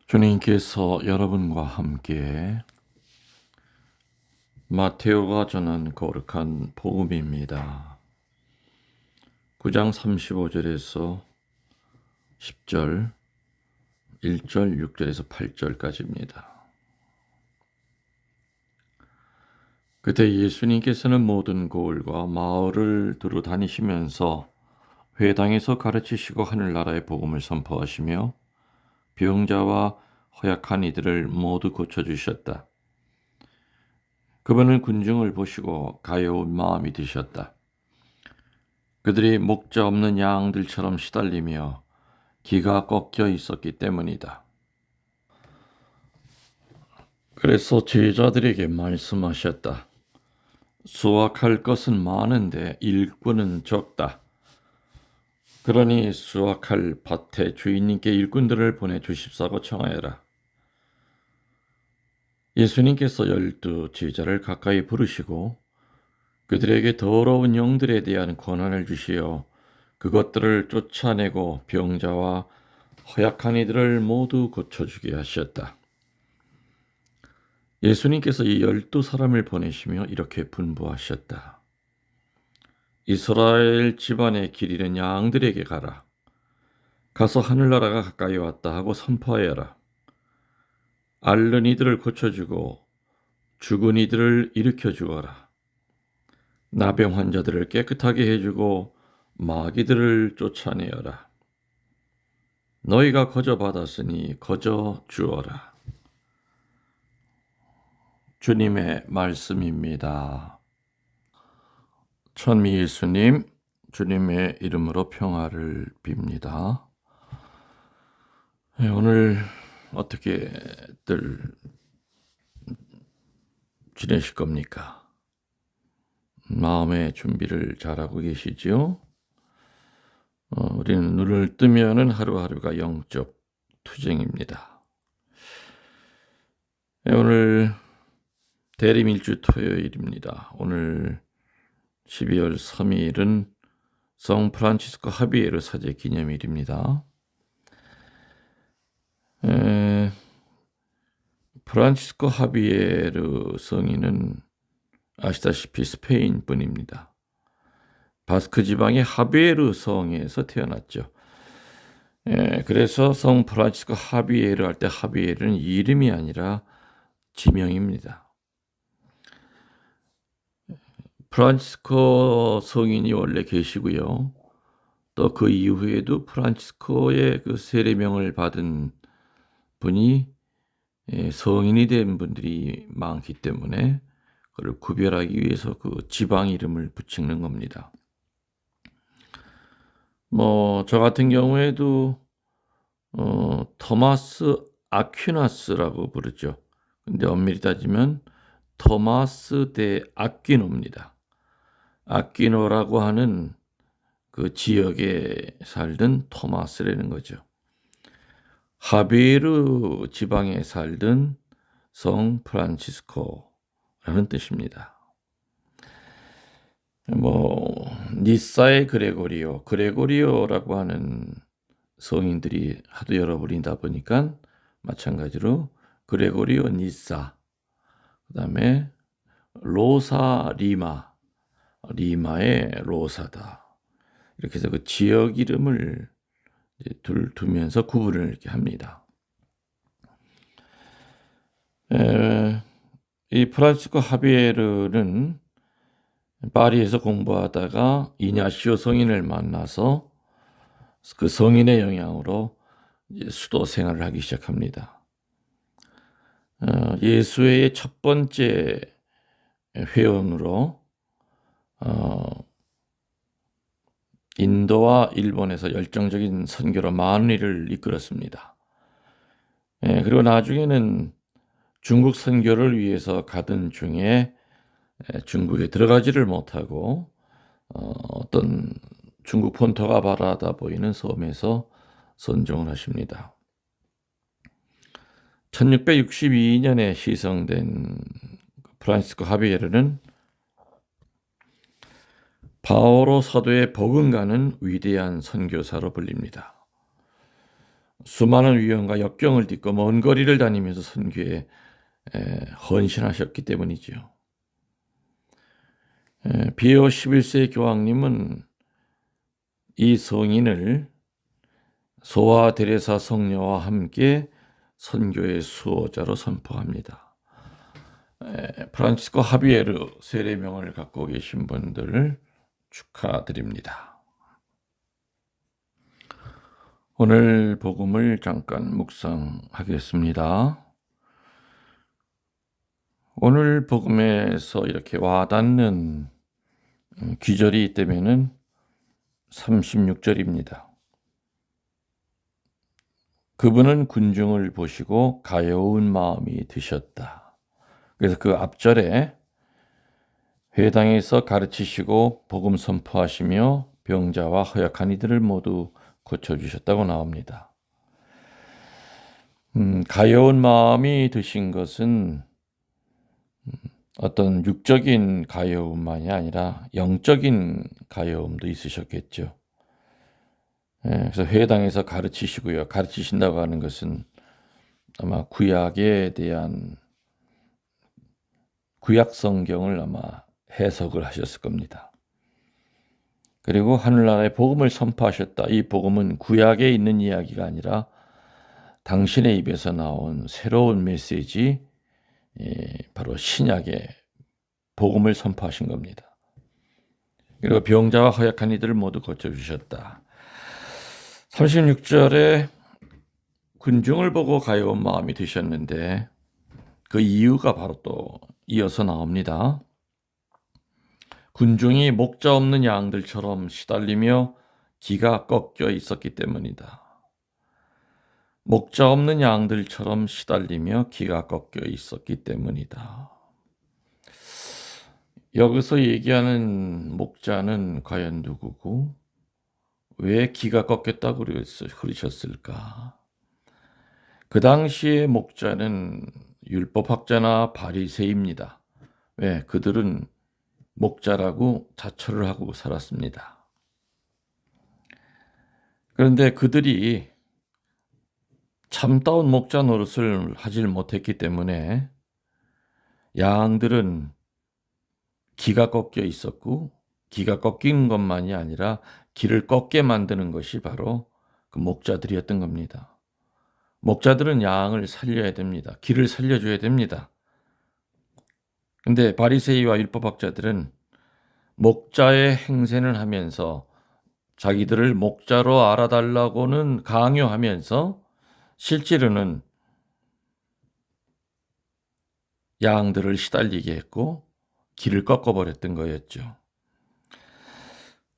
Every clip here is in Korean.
주님께서 여러분과 함께 마테오가 전한 거룩한 복음입니다. 9장 35절에서 10절, 1절, 6절에서 8절까지입니다. 그때 예수님께서는 모든 고을과 마을을 두루 다니시면서 회당에서 가르치시고 하늘나라의 복음을 선포하시며 병자와 허약한 이들을 모두 고쳐주셨다. 그분은 군중을 보시고 가여운 마음이 드셨다. 그들이 목자 없는 양들처럼 시달리며 기가 꺾여 있었기 때문이다. 그래서 제자들에게 말씀하셨다. 수확할 것은 많은데 일꾼은 적다. 그러니 수확할 밭의 주인님께 일꾼들을 보내주십사고 청하여라. 예수님께서 12 제자를 가까이 부르시고 그들에게 더러운 영들에 대한 권한을 주시어 그것들을 쫓아내고 병자와 허약한 이들을 모두 고쳐주게 하셨다. 예수님께서 이 12 보내시며 이렇게 분부하셨다. 이스라엘 집안의 길 잃은 양들에게 가라. 가서 하늘나라가 가까이 왔다 하고 선포하여라. 앓는 이들을 고쳐주고 죽은 이들을 일으켜 주어라. 나병 환자들을 깨끗하게 해주고 마귀들을 쫓아내어라. 너희가 거저 받았으니 거저 주어라. 주님의 말씀입니다. 천미 예수님, 주님의 이름으로 평화를 빕니다. 오늘 어떻게들 지내실 겁니까? 마음의 준비를 잘하고 계시지요? 우리는 눈을 뜨면은 하루하루가 영적 투쟁입니다. 오늘 대림일주 토요일입니다. 오늘 12월 3일은 성 프란치스코 하비에르 사제 기념일입니다. 프란치스코 하비에르 성인은 아시다시피 스페인 분입니다. 바스크 지방의 하비에르 성에서 태어났죠. 그래서 성 프란치스코 하비에르 할 때 하비에르는 이름이 아니라 지명입니다. 프란치스코 성인이 원래 계시고요. 또 그 이후에도 프란치스코의 그 세례명을 받은 분이 성인이 된 분들이 많기 때문에 그를 구별하기 위해서 그 지방 이름을 붙이는 겁니다. 저 같은 경우에도 토마스 아퀴나스라고 부르죠. 근데 엄밀히 따지면 토마스 데 아퀴노입니다. 아퀴노라고 하는 그 지역에 살던 토마스라는 거죠. 하베르 지방에 살던 성 프란치스코라는 뜻입니다. 니사의 그레고리오라고 하는 성인들이 하도 여러분이다 보니까 마찬가지로 그레고리오 니사, 그 다음에 로사 리마의 로사다. 이렇게 해서 그 지역 이름을 두면서 구분을 이렇게 합니다. 이 프란치스코 하비에르는 파리에서 공부하다가 이냐시오 성인을 만나서 그 성인의 영향으로 수도 생활을 하기 시작합니다. 예수회의 첫 번째 회원으로 인도와 일본에서 열정적인 선교로 많은 일을 이끌었습니다. 그리고 나중에는 중국 선교를 위해서 가던 중에 중국에 들어가지를 못하고 어떤 중국 본토가 바라다 보이는 섬에서 선종을 하십니다. 1662년에 시성된 프란치스코 하비에르는 바오로 사도의 버금가는 위대한 선교사로 불립니다. 수많은 위험과 역경을 딛고 먼 거리를 다니면서 선교에 헌신하셨기 때문이죠. 비오 11세 교황님은 이 성인을 소아 데레사 성녀와 함께 선교의 수호자로 선포합니다. 프란치스코 하비에르 세례명을 갖고 계신 분들 축하드립니다. 오늘 복음을 잠깐 묵상하겠습니다. 오늘 복음에서 이렇게 와닿는 귀절이 있다면은 36절입니다. 그분은 군중을 보시고 가여운 마음이 드셨다. 그래서 그 앞절에 회당에서 가르치시고 복음 선포하시며 병자와 허약한 이들을 모두 고쳐주셨다고 나옵니다. 가여운 마음이 드신 것은 어떤 육적인 가여움만이 아니라 영적인 가여움도 있으셨겠죠. 그래서 회당에서 가르치시고요. 가르치신다고 하는 것은 아마 구약에 대한 구약 성경을 아마 해석을 하셨을 겁니다. 그리고 하늘나라의 복음을 선포하셨다. 이 복음은 구약에 있는 이야기가 아니라 당신의 입에서 나온 새로운 메시지, 바로 신약의 복음을 선포하신 겁니다. 그리고 병자와 허약한 이들을 모두 고쳐주셨다. 36절에 군중을 보고 가여운 마음이 드셨는데 그 이유가 바로 또 이어서 나옵니다. 군중이 목자 없는 양들처럼 시달리며 기가 꺾여 있었기 때문이다. 목자 없는 양들처럼 시달리며 기가 꺾여 있었기 때문이다. 여기서 얘기하는 목자는 과연 누구고 왜 기가 꺾였다고 그러셨을까? 그 당시의 목자는 율법학자나 바리새입니다. 왜? 그들은 목자라고 자처를 하고 살았습니다. 그런데 그들이 참다운 목자 노릇을 하질 못했기 때문에 양들은 기가 꺾여 있었고, 기가 꺾인 것만이 아니라 기를 꺾게 만드는 것이 바로 그 목자들이었던 겁니다. 목자들은 양을 살려야 됩니다. 기를 살려줘야 됩니다. 근데 바리새이와 율법학자들은 목자의 행세를 하면서 자기들을 목자로 알아달라고는 강요하면서 실제로는 양들을 시달리게 했고 길을 꺾어버렸던 거였죠.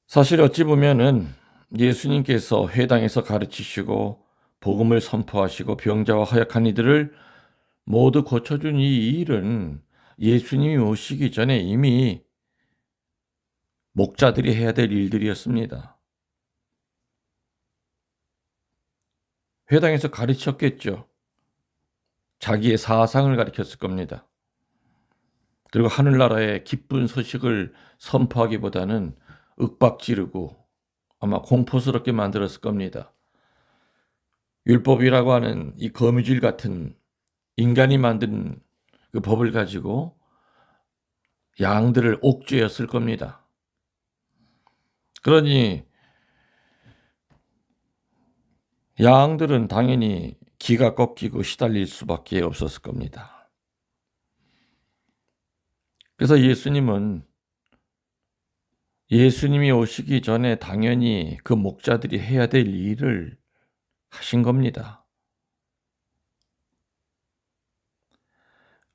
사실 어찌 보면은 예수님께서 회당에서 가르치시고 복음을 선포하시고 병자와 허약한 이들을 모두 고쳐준 이 일은 예수님이 오시기 전에 이미 목자들이 해야 될 일들이었습니다. 회당에서 가르쳤겠죠. 자기의 사상을 가르쳤을 겁니다. 그리고 하늘나라의 기쁜 소식을 선포하기보다는 윽박지르고 아마 공포스럽게 만들었을 겁니다. 율법이라고 하는 이 거미줄 같은 인간이 만든 그 법을 가지고 양들을 옥죄었을 겁니다. 그러니 양들은 당연히 기가 꺾이고 시달릴 수밖에 없었을 겁니다. 그래서 예수님이 오시기 전에 당연히 그 목자들이 해야 될 일을 하신 겁니다.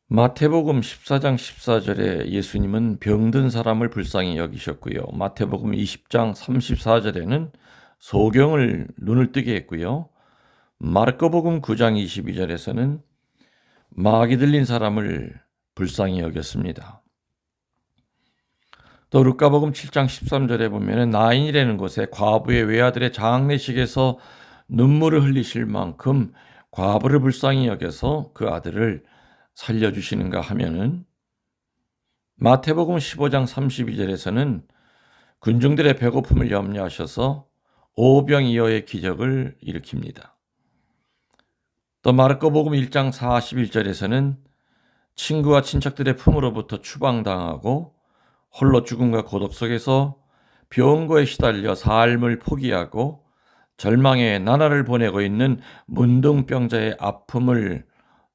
마태복음 14장 14절에 예수님은 병든 사람을 불쌍히 여기셨고요. 마태복음 20장 34절에는 소경을 눈을 뜨게 했고요. 마르코복음 9장 22절에서는 마귀 들린 사람을 불쌍히 여겼습니다. 또 루카복음 7장 13절에 보면 나인이라는 곳에 과부의 외아들의 장례식에서 눈물을 흘리실 만큼 과부를 불쌍히 여겨서 그 아들을 살려주시는가 하면은 마태복음 15장 32절에서는 군중들의 배고픔을 염려하셔서 오병이어의 기적을 일으킵니다. 또 마르코복음 1장 41절에서는 친구와 친척들의 품으로부터 추방당하고 홀로 죽음과 고독 속에서 병고에 시달려 삶을 포기하고 절망의 나날을 보내고 있는 문둥병자의 아픔을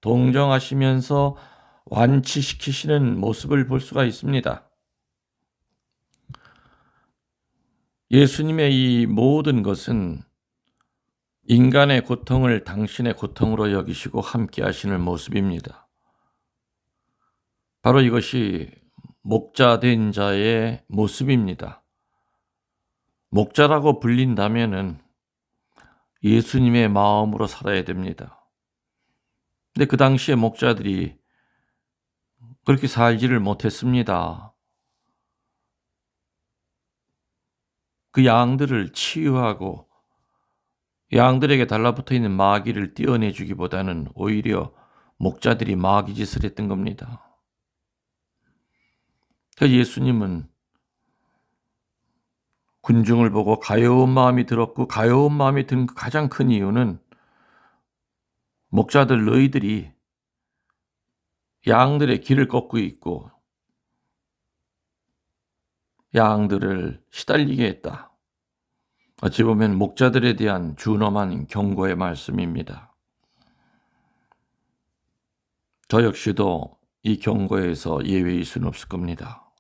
동정하시면서 완치시키시는 모습을 볼 수가 있습니다. 예수님의 이 모든 것은 인간의 고통을 당신의 고통으로 여기시고 함께 하시는 모습입니다. 바로 이것이 목자된 자의 모습입니다. 목자라고 불린다면은 예수님의 마음으로 살아야 됩니다. 근데 그 당시에 목자들이 그렇게 살지를 못했습니다. 그 양들을 치유하고 양들에게 달라붙어 있는 마귀를 떼어내주기보다는 오히려 목자들이 마귀 짓을 했던 겁니다. 그래서 예수님은 군중을 보고 가여운 마음이 들었고, 가여운 마음이 든 가장 큰 이유는 목자들 너희들이 양들의 길을 꺾고 있고 양들을 시달리게 했다. 어찌 보면 목자들에 대한 준엄한 경고의 말씀입니다. 저 역시도 이 경고에서 예외일 수는 없을 겁니다.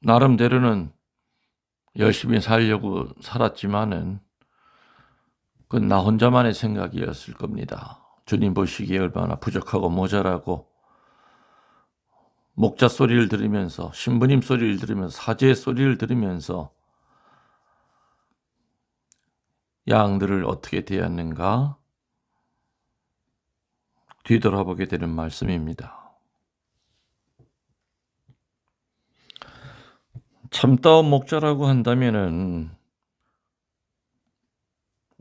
나름대로는 열심히 살려고 살았지만은 그건 나 혼자만의 생각이었을 겁니다. 주님 보시기에 얼마나 부족하고 모자라고 목자 소리를 들으면서 신부님 소리를 들으면서 사제의 소리를 들으면서 양들을 어떻게 대했는가 뒤돌아보게 되는 말씀입니다. 참다운 목자라고 한다면은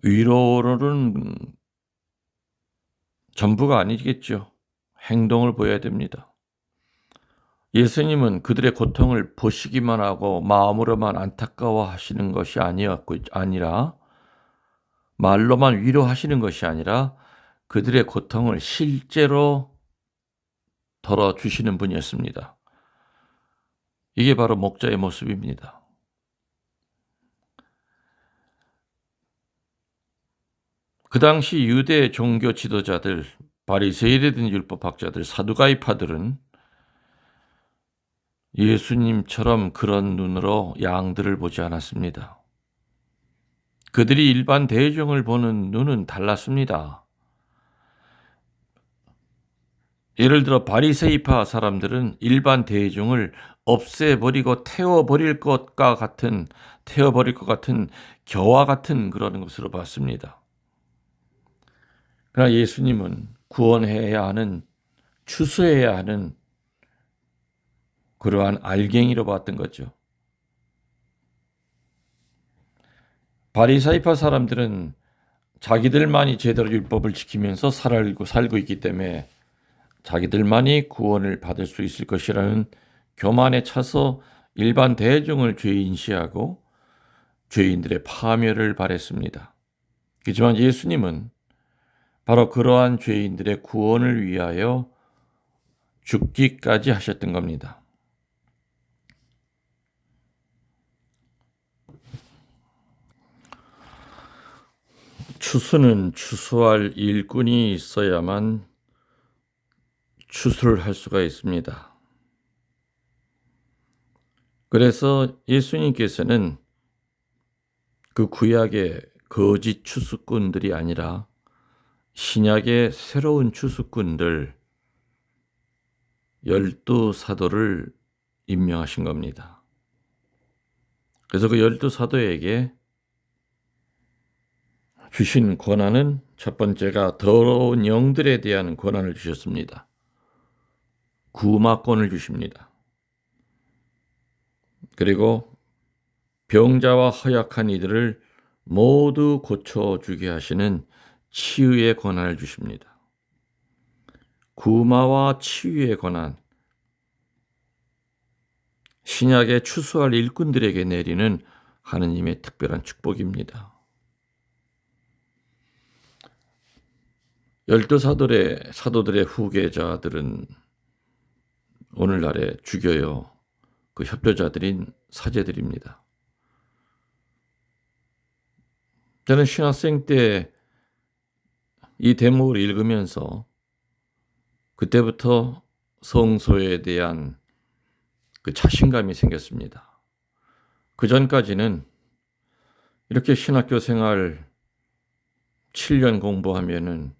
위로는 전부가 아니겠죠. 행동을 보여야 됩니다. 예수님은 그들의 고통을 보시기만 하고 마음으로만 안타까워하시는 것이 아니라 말로만 위로하시는 것이 아니라 그들의 고통을 실제로 덜어주시는 분이었습니다. 이게 바로 목자의 모습입니다. 그 당시 유대 종교 지도자들, 바리새인이든 율법학자들, 사두가이파들은 예수님처럼 그런 눈으로 양들을 보지 않았습니다. 그들이 일반 대중을 보는 눈은 달랐습니다. 예를 들어 바리새이파 사람들은 일반 대중을 없애버리고 태워버릴 것 같은 겨와 같은 그런 것으로 봤습니다. 그러나 예수님은 구원해야 하는, 추수해야 하는 그러한 알갱이로 봤던 거죠. 바리새이파 사람들은 자기들만이 제대로 율법을 지키면서 살고 있기 때문에 자기들만이 구원을 받을 수 있을 것이라는 교만에 차서 일반 대중을 죄인시하고 죄인들의 파멸을 바랬습니다. 하지만 예수님은 바로 그러한 죄인들의 구원을 위하여 죽기까지 하셨던 겁니다. 추수는 추수할 일꾼이 있어야만 추수를 할 수가 있습니다. 그래서 예수님께서는 그 구약의 거짓 추수꾼들이 아니라 신약의 새로운 추수꾼들 12사도를 임명하신 겁니다. 그래서 그 12사도에게 주신 권한은 첫 번째가 더러운 영들에 대한 권한을 주셨습니다. 구마권을 주십니다. 그리고 병자와 허약한 이들을 모두 고쳐주게 하시는 치유의 권한을 주십니다. 구마와 치유의 권한, 신약에 추수할 일꾼들에게 내리는 하느님의 특별한 축복입니다. 열두 사도들의 후계자들은 오늘날에 죽여요. 그 협조자들인 사제들입니다. 저는 신학생 때 이 대목을 읽으면서 그때부터 성소에 대한 그 자신감이 생겼습니다. 그 전까지는 이렇게 신학교 생활 7년 공부하면은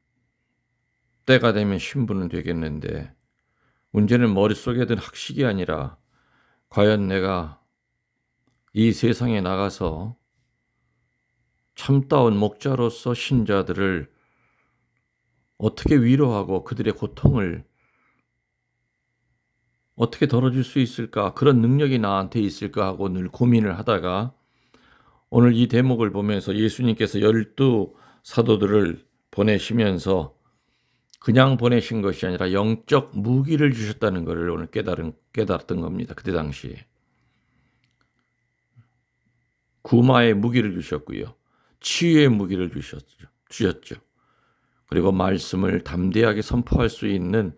때가 되면 신부는 되겠는데, 문제는 머릿속에 든 학식이 아니라 과연 내가 이 세상에 나가서 참다운 목자로서 신자들을 어떻게 위로하고 그들의 고통을 어떻게 덜어줄 수 있을까, 그런 능력이 나한테 있을까 하고 늘 고민을 하다가 오늘 이 대목을 보면서 예수님께서 12 사도들을 보내시면서 그냥 보내신 것이 아니라 영적 무기를 주셨다는 것을 오늘 깨달았던 겁니다. 그때 당시에. 구마의 무기를 주셨고요. 치유의 무기를 주셨죠. 그리고 말씀을 담대하게 선포할 수 있는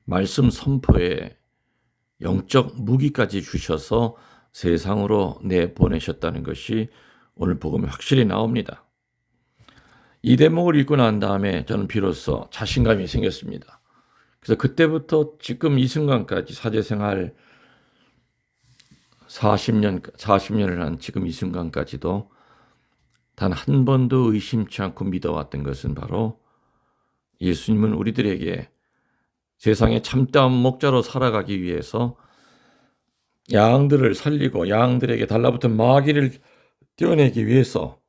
말씀 선포의 영적 무기까지 주셔서 세상으로 내보내셨다는 것이 오늘 복음에 확실히 나옵니다. 이 대목을 읽고 난 다음에 저는 비로소 자신감이 생겼습니다. 그래서 그때부터 지금 이 순간까지 사제생활 40년을 한 지금 이 순간까지도 단 한 번도 의심치 않고 믿어왔던 것은 바로 예수님은 우리들에게 세상에 참다운 목자로 살아가기 위해서 양들을 살리고 양들에게 달라붙은 마귀를 떼어내기 위해서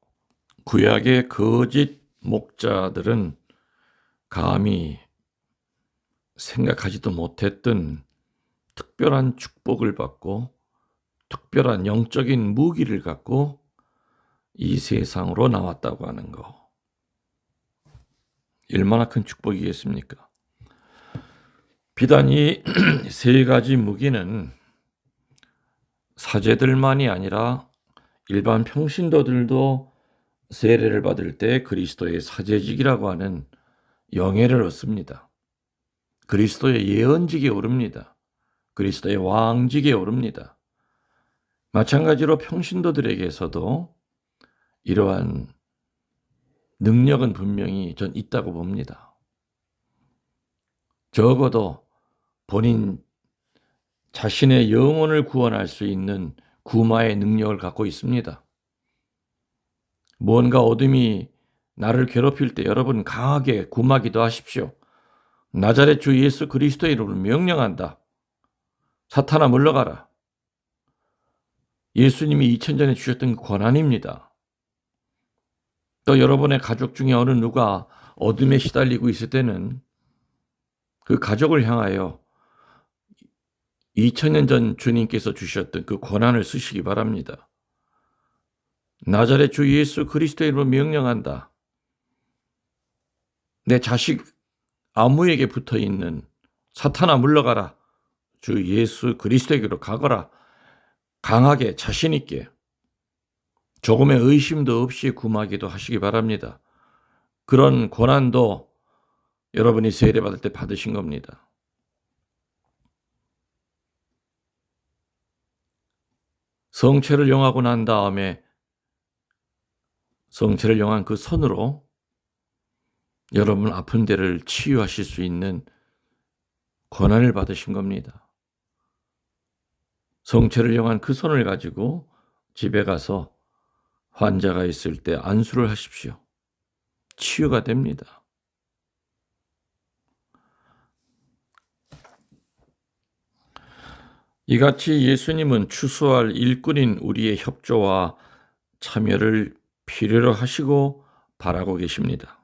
구약의 거짓 목자들은 감히 생각하지도 못했던 특별한 축복을 받고 특별한 영적인 무기를 갖고 이 세상으로 나왔다고 하는 거. 얼마나 큰 축복이겠습니까? 비단 이 세 가지 무기는 사제들만이 아니라 일반 평신도들도 세례를 받을 때 그리스도의 사제직이라고 하는 영예를 얻습니다. 그리스도의 예언직에 오릅니다. 그리스도의 왕직에 오릅니다. 마찬가지로 평신도들에게서도 이러한 능력은 분명히 전 있다고 봅니다. 적어도 본인 자신의 영혼을 구원할 수 있는 구마의 능력을 갖고 있습니다. 무언가 어둠이 나를 괴롭힐 때 여러분 강하게 구마기도 하십시오. 나자렛 주 예수 그리스도의 이름으로 명령한다. 사탄아 물러가라. 예수님이 2000년 전에 주셨던 그 권한입니다. 또 여러분의 가족 중에 어느 누가 어둠에 시달리고 있을 때는 그 가족을 향하여 2000년 전 주님께서 주셨던 그 권한을 쓰시기 바랍니다. 나자렛 주 예수 그리스도의 이름으로 명령한다. 내 자식 아무에게 붙어있는 사탄아 물러가라. 주 예수 그리스도에게로 가거라. 강하게 자신 있게 조금의 의심도 없이 구마기도 하시기 바랍니다. 그런 권한도 여러분이 세례받을 때 받으신 겁니다. 성체를 용하고 난 다음에 성체를 용한 그 손으로 여러분 아픈 데를 치유하실 수 있는 권한을 받으신 겁니다. 성체를 용한 그 손을 가지고 집에 가서 환자가 있을 때 안수를 하십시오. 치유가 됩니다. 이같이 예수님은 추수할 일꾼인 우리의 협조와 참여를 필요로 하시고 바라고 계십니다.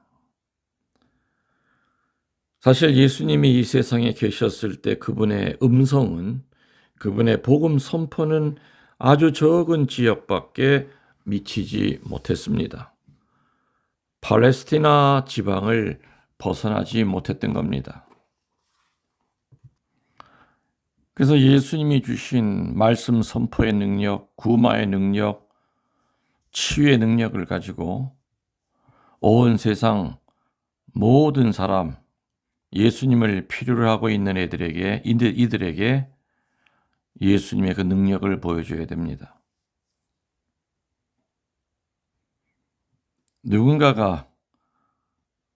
사실 예수님이 이 세상에 계셨을 때 그분의 음성은, 그분의 복음 선포는 아주 적은 지역밖에 미치지 못했습니다. 팔레스티나 지방을 벗어나지 못했던 겁니다. 그래서 예수님이 주신 말씀 선포의 능력, 구마의 능력, 치유의 능력을 가지고 온 세상 모든 사람, 예수님을 필요로 하고 있는 이들에게 예수님의 그 능력을 보여줘야 됩니다. 누군가가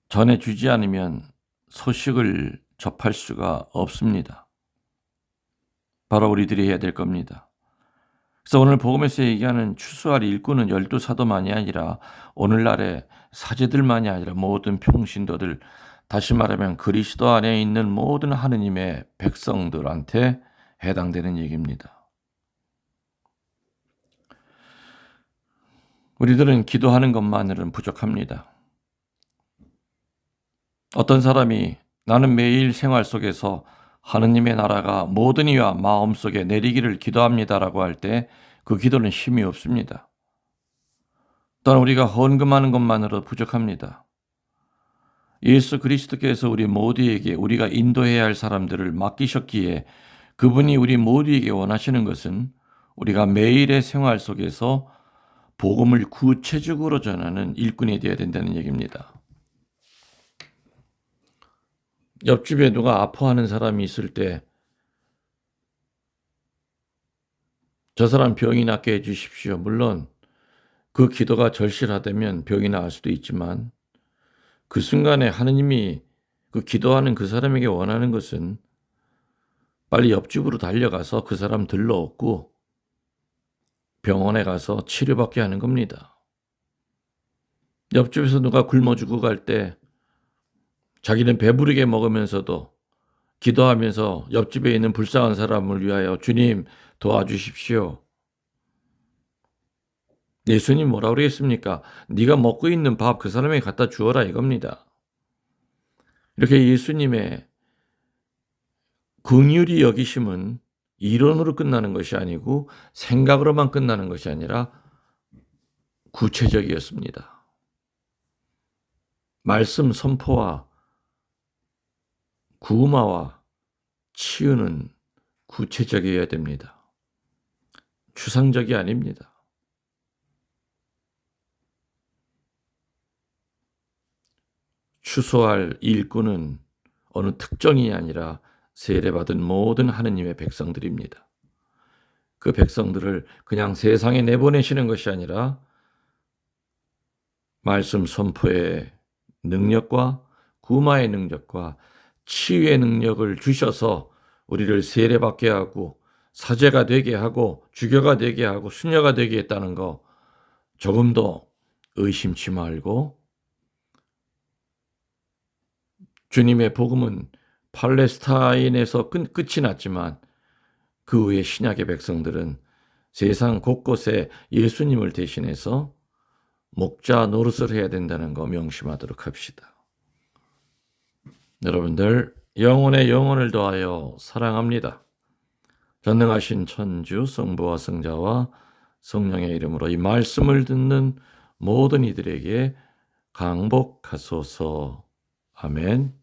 전해주지 않으면 소식을 접할 수가 없습니다. 바로 우리들이 해야 될 겁니다. 그래서 오늘 복음에서 얘기하는 추수할 일꾼은 12사도만이 아니라 오늘날의 사제들만이 아니라 모든 평신도들, 다시 말하면 그리스도 안에 있는 모든 하느님의 백성들한테 해당되는 얘기입니다. 우리들은 기도하는 것만으로는 부족합니다. 어떤 사람이 나는 매일 생활 속에서 하느님의 나라가 모든 이와 마음속에 내리기를 기도합니다라고 할 때 그 기도는 힘이 없습니다. 또한 우리가 헌금하는 것만으로 부족합니다. 예수 그리스도께서 우리 모두에게 우리가 인도해야 할 사람들을 맡기셨기에 그분이 우리 모두에게 원하시는 것은 우리가 매일의 생활 속에서 복음을 구체적으로 전하는 일꾼이 되어야 된다는 얘기입니다. 옆집에 누가 아파하는 사람이 있을 때 저 사람 병이 낫게 해주십시오. 물론 그 기도가 절실하다면 병이 나을 수도 있지만 그 순간에 하느님이 그 기도하는 그 사람에게 원하는 것은 빨리 옆집으로 달려가서 그 사람 들러엎고 병원에 가서 치료받게 하는 겁니다. 옆집에서 누가 굶어 죽어 갈 때 자기는 배부르게 먹으면서도 기도하면서 옆집에 있는 불쌍한 사람을 위하여 주님 도와주십시오. 예수님 뭐라 그러겠습니까? 네가 먹고 있는 밥 그 사람에게 갖다 주어라 이겁니다. 이렇게 예수님의 긍휼히 여기심은 이론으로 끝나는 것이 아니고 생각으로만 끝나는 것이 아니라 구체적이었습니다. 말씀 선포와 구마와 치유는 구체적이어야 됩니다. 추상적이 아닙니다. 추수할 일꾼은 어느 특정이 아니라 세례받은 모든 하느님의 백성들입니다. 그 백성들을 그냥 세상에 내보내시는 것이 아니라 말씀 선포의 능력과 구마의 능력과 치유의 능력을 주셔서 우리를 세례받게 하고 사제가 되게 하고 주교가 되게 하고 수녀가 되게 했다는 거 조금도 의심치 말고 주님의 복음은 팔레스타인에서 끝이 났지만 그 후에 신약의 백성들은 세상 곳곳에 예수님을 대신해서 목자 노릇을 해야 된다는 거 명심하도록 합시다. 여러분들 영혼의 영혼을 더하여 사랑합니다. 전능하신 천주 성부와 성자와 성령의 이름으로 이 말씀을 듣는 모든 이들에게 강복하소서. 아멘.